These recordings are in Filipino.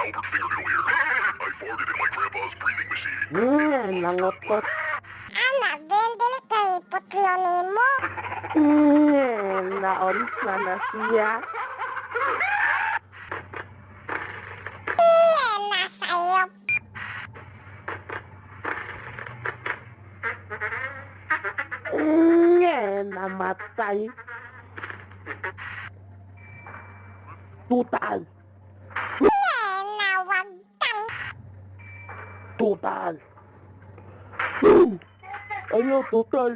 Albert Fingernail here. I farted in my grandpa's breathing machine. Nangotot. Anak, Ben, dili kay putlonin mo. Naonsa na siya. Nasayop. Namatay. Tutal. Nawagtang. Tutal. Ano, tutal?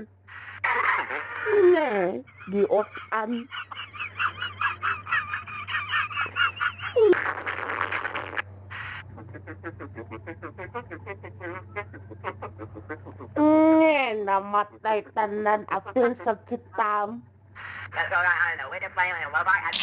Giotan. Namatay tanan apil sa kitam. Let's go right on the way to play on the robot.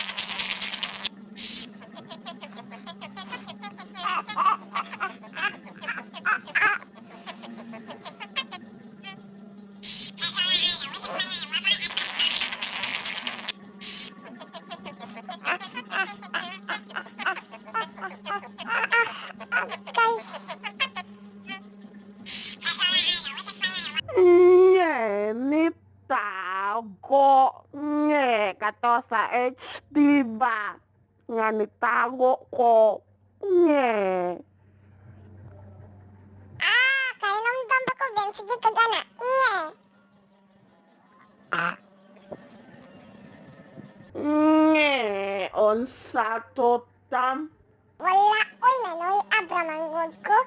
Nitago kato sa HD ba nga nitago ko Kay namdam ba ko, Ben? Sige ka gana. Unsa tutam Wala, oy, nanoy, abra manggod ko.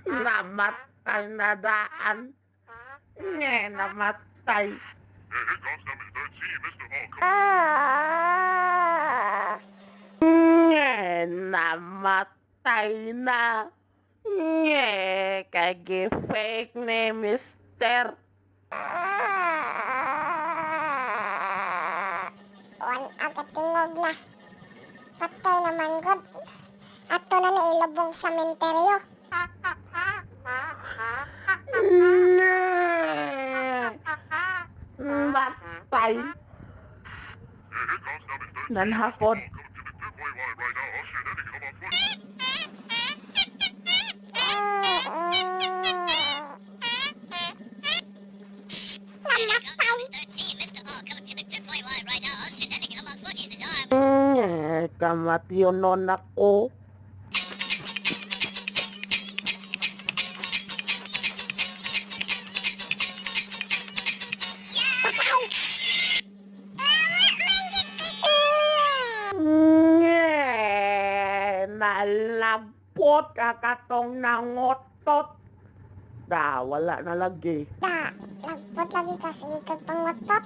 namatay na daan namatay Here comes number 13, Mr. Hulk. namatay na kay fake ni Mister Agad tingog na. Patay naman god. Ato na nailabong sa menteryo. Matay Here comes number 13. nanhapon Welcome to the Good Boy Line right now. I'll shoot anything on my foot. kamatyonon ako nalabot kakatong nangotot wala na lagi Lagpot lagi kasi ikag pangotot.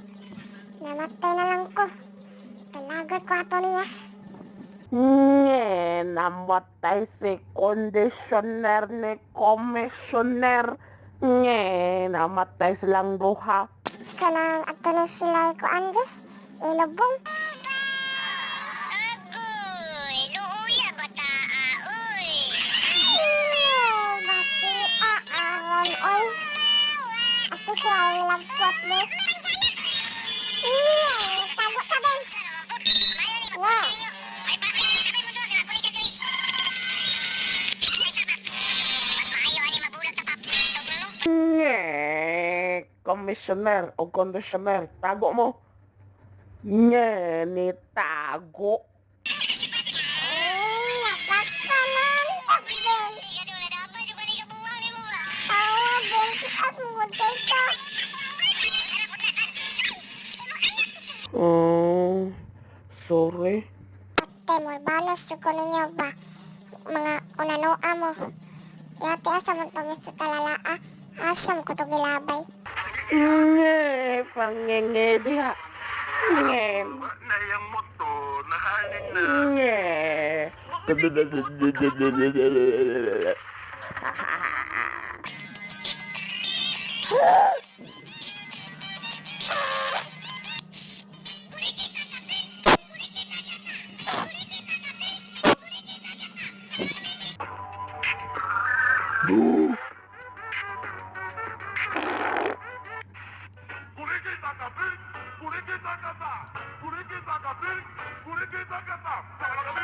Namatay na lang ko. Talagot ko ato niya. namatay si conditioner ni commissioner namatay silang duha Kanang ato na sila ko andi. Ilabong. Bati aaron oy. Ato siya ay lagpot mo. Tago ka Ben. commissioner o conditioner tago mo ni tago Lakas ka man. Ben. Tawa Ben. At mo ka. sorry Ate mo, balas ko ninyo ba? Mga unanoa mo. Yate asa mo to Mr. Talalaa. Asam ko to gilabay. pangenge diha Nayang mo to. Nahanin na. Kita-kita!